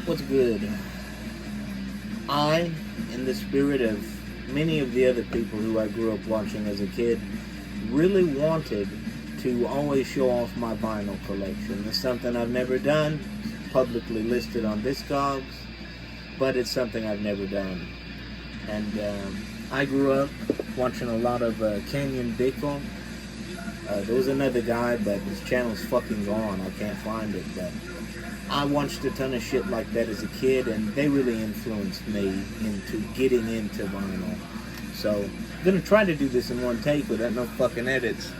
What's good? I, in the spirit of many of the other people who I grew up watching as a kid, really wanted to always show off my vinyl collection. It's something I've never done, publicly listed on Discogs, but it's something I've never done. And I grew up watching a lot of Kanyon Bickle. There was another guy, but his channel's fucking gone. I can't find it, but I watched a ton of shit like that as a kid, and they really influenced me into getting into vinyl. So, I'm gonna try to do this in one take without no fucking edits.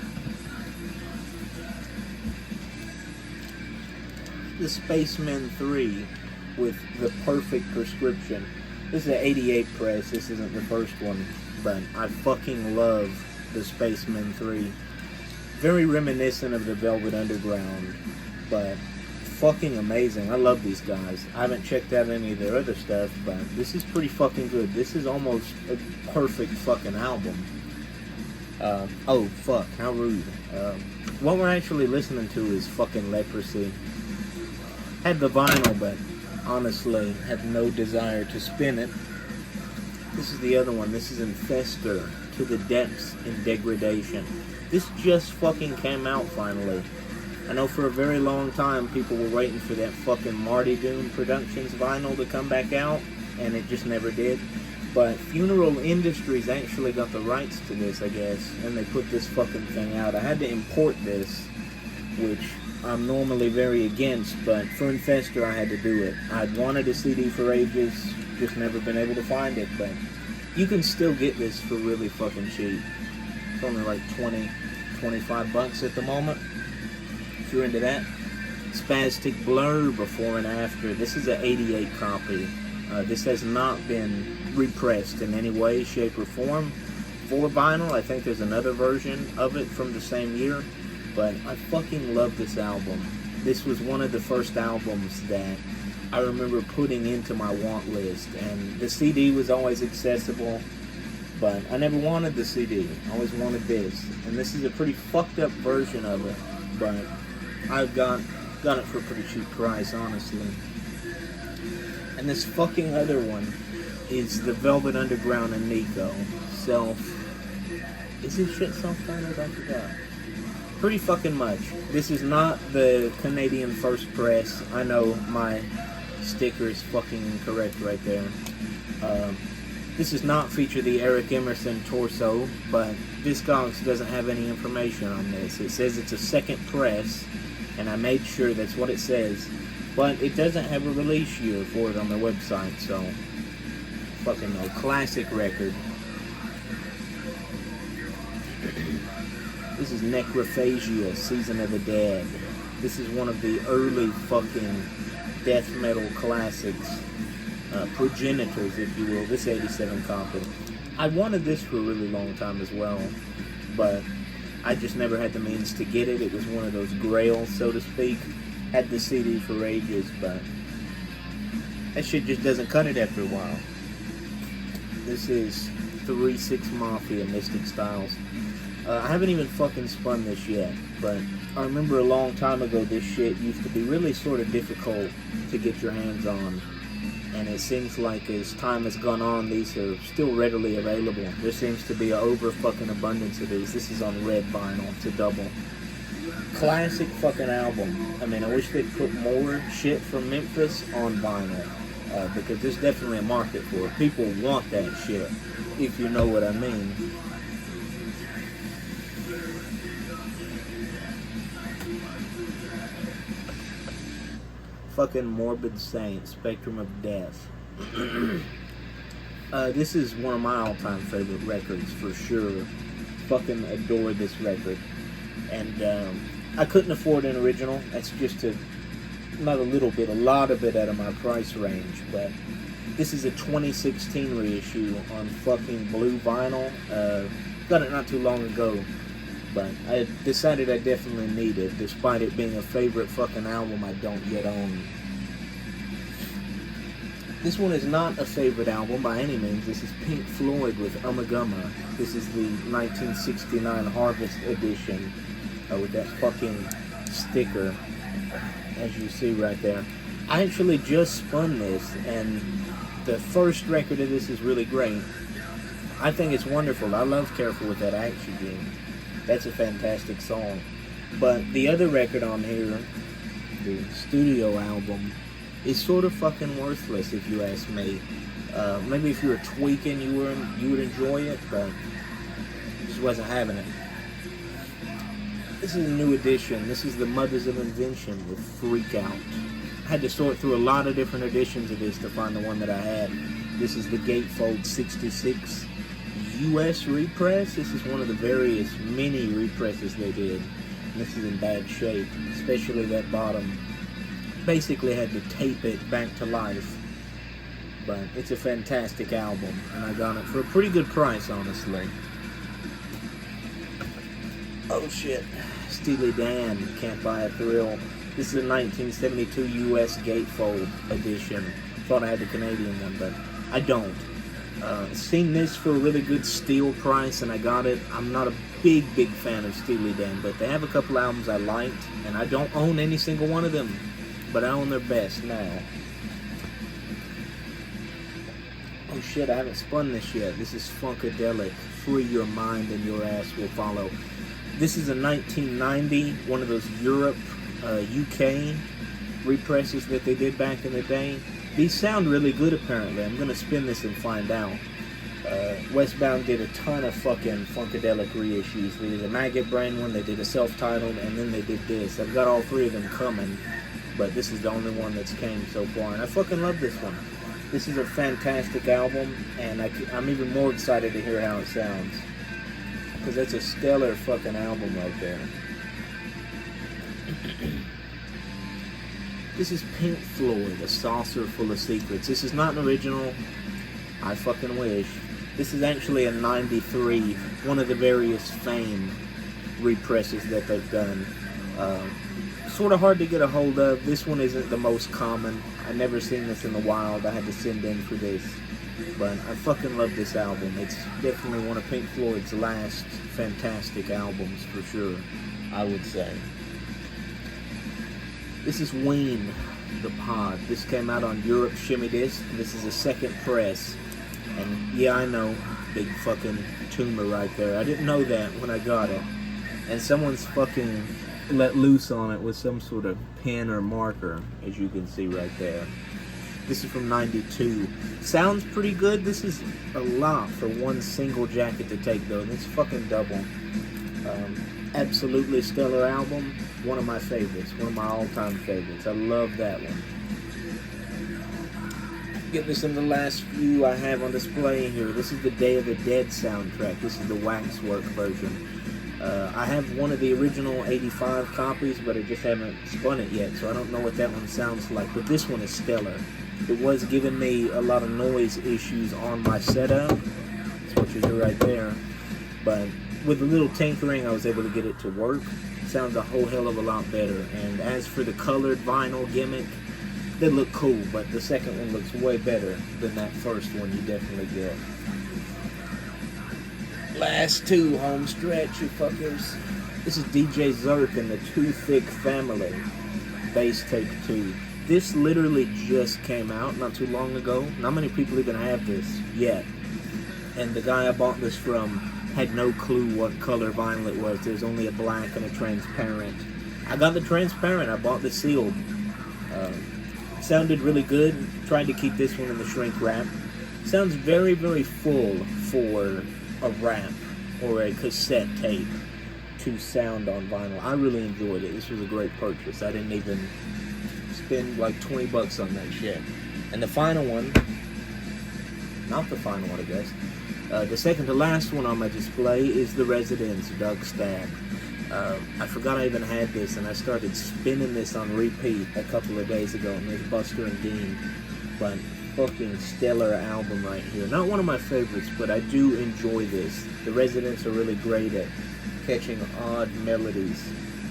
The Spaceman 3 with the perfect prescription. This is an 88 press, this isn't the first one, but I fucking love the Spaceman 3. Very reminiscent of the Velvet Underground, but fucking amazing. I love these guys. I haven't checked out any of their other stuff, but this is pretty fucking good. This is almost a perfect fucking album. Oh fuck, how rude. What we're actually listening to is fucking Leprosy. Had the vinyl, but honestly have no desire to spin it. This is the other one. This is Infester, To the Depths in Degradation. This just fucking came out finally. I know for a very long time people were waiting for that fucking Marty Doom Productions vinyl to come back out, and it just never did. But Funeral Industries actually got the rights to this, I guess, and they put this fucking thing out. I had to import this, which I'm normally very against, but for Infester I had to do it. I'd wanted a CD for ages, just never been able to find it, but you can still get this for really fucking cheap. It's only like 20, 25 bucks at the moment, if you're into that. Spastic Blur, Before and After. This is an 88 copy. This has not been repressed in any way, shape, or form. For vinyl, I think there's another version of it from the same year, but I fucking love this album. This was one of the first albums that I remember putting into my want list, and the CD was always accessible, but I never wanted the CD. I always wanted this, and this is a pretty fucked up version of it, but I've got it for a pretty cheap price, honestly. And this fucking other one is the Velvet Underground and Nico. Is this shit self-titled? I forgot. Pretty fucking much. This is not the Canadian first press. I know my sticker is fucking incorrect right there. This does not feature the Eric Emerson torso, but Discogs doesn't have any information on this. It says it's a second press, and I made sure that's what it says, but it doesn't have a release year for it on their website, so fucking no. Classic record. This is Necrophagia, Season of the Dead. This is one of the early fucking death metal classics. Progenitors, if you will. This 87 copy. I wanted this for a really long time as well, but I just never had the means to get it. It was one of those grails, so to speak. Had the CD for ages, but that shit just doesn't cut it after a while. This is 3-6 Mafia, Mystic Styles. I haven't even fucking spun this yet, but I remember a long time ago this shit used to be really sort of difficult to get your hands on, and it seems like as time has gone on, these are still readily available. There seems to be an over fucking abundance of these. This is on red vinyl, it's a double. Classic fucking album. I mean, I wish they'd put more shit from Memphis on vinyl, because there's definitely a market for it. People want that shit, if you know what I mean. Fucking Morbid Saint, Spectrum of Death. This is one of my all-time favorite records, for sure. Fucking adore this record. And I couldn't afford an original. That's just not a little bit, a lot of it out of my price range. But this is a 2016 reissue on fucking blue vinyl. Got it not too long ago. But I decided I definitely need it, despite it being a favorite fucking album I don't yet own. This one is not a favorite album by any means. This is Pink Floyd with Ummagumma. This is the 1969 Harvest edition with that fucking sticker, as you see right there. I actually just spun this, and the first record of this is really great. I think it's wonderful. I love Careful with That Action Game. That's a fantastic song. But the other record on here, the studio album, is sort of fucking worthless if you ask me. Maybe if you were tweaking, you would enjoy it, but I just wasn't having it. This is a new edition. This is the Mothers of Invention with Freak Out. I had to sort through a lot of different editions of this to find the one that I had. This is the Gatefold 66 US repress. This is one of the various mini represses they did. And this is in bad shape, especially that bottom. Basically had to tape it back to life. But it's a fantastic album, and I got it for a pretty good price, honestly. Oh shit. Steely Dan, Can't Buy a Thrill. This is a 1972 US Gatefold edition. Thought I had the Canadian one, but I don't. Seen this for a really good steal price, and I got it. I'm not a big fan of Steely Dan, but they have a couple albums I liked, and I don't own any single one of them, but I own their best now. Oh shit, I haven't spun this yet. This is Funkadelic, Free Your Mind and Your Ass Will Follow. This is a 1990, one of those Europe, UK represses that they did back in the day. These sound really good apparently. I'm going to spin this and find out. Westbound did a ton of fucking Funkadelic reissues. They did a Maggot Brain one, they did a self-titled, and then they did this. I've got all three of them coming, but this is the only one that's came so far, and I fucking love this one. This is a fantastic album, and I'm even more excited to hear how it sounds. Because that's a stellar fucking album right there. This is Pink Floyd, A Saucer Full of Secrets. This is not an original. I fucking wish. This is actually a 93, one of the various Fame represses that they've done. Sort of hard to get a hold of. This one isn't the most common. I've never seen this in the wild. I had to send in for this. But I fucking love this album. It's definitely one of Pink Floyd's last fantastic albums for sure, I would say. This is Ween, the pod. This came out on Europe Shimmy Disc. This is a second press. And yeah, I know, big fucking tumor right there. I didn't know that when I got it. And someone's fucking let loose on it with some sort of pen or marker, as you can see right there. This is from 92. Sounds pretty good. This is a lot for one single jacket to take though. It's fucking double. Absolutely stellar album. One of my favorites. One of my all-time favorites. I love that one. Get this in the last few I have on display here. This is the Day of the Dead soundtrack. This is the Waxwork version. I have one of the original 85 copies, but I just haven't spun it yet, so I don't know what that one sounds like. But this one is stellar. It was giving me a lot of noise issues on my setup. That's what you hear right there. But with a little tinkering, I was able to get it to work. It sounds a whole hell of a lot better. And as for the colored vinyl gimmick, they look cool, but the second one looks way better than that first one you definitely get. Last two, home stretch, you fuckers. This is DJ Zerk and the Too Thick Family, Bass Tape 2. This literally just came out not too long ago. Not many people even have this yet. And the guy I bought this from had no clue what color vinyl it was. There's only a black and a transparent. I got the transparent. I bought the sealed. Sounded really good. Tried to keep this one in the shrink wrap. Sounds very, very full for a wrap or a cassette tape to sound on vinyl. I really enjoyed it. This was a great purchase. I didn't even spend like 20 bucks on that shit. And the final one, not the final one I guess, the second to last one on my display is The Residents, Doug Stab. I forgot I even had this, and I started spinning this on repeat a couple of days ago, and there's Buster and Dean. But fucking stellar album right here. Not one of my favorites, but I do enjoy this. The Residents are really great at catching odd melodies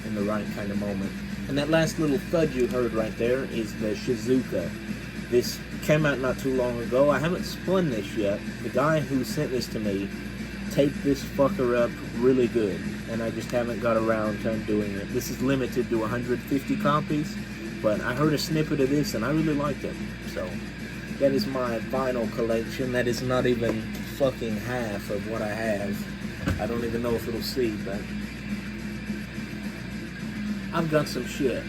in the right kind of moment. And that last little thud you heard right there is the Shizuka. This came out not too long ago. I haven't spun this yet. The guy who sent this to me taped this fucker up really good, and I just haven't got around to undoing it. This is limited to 150 copies, But I heard a snippet of this and I really liked it. So that is my vinyl collection. That is not even fucking half of what I have. I don't even know if it'll see, but I've got some shit.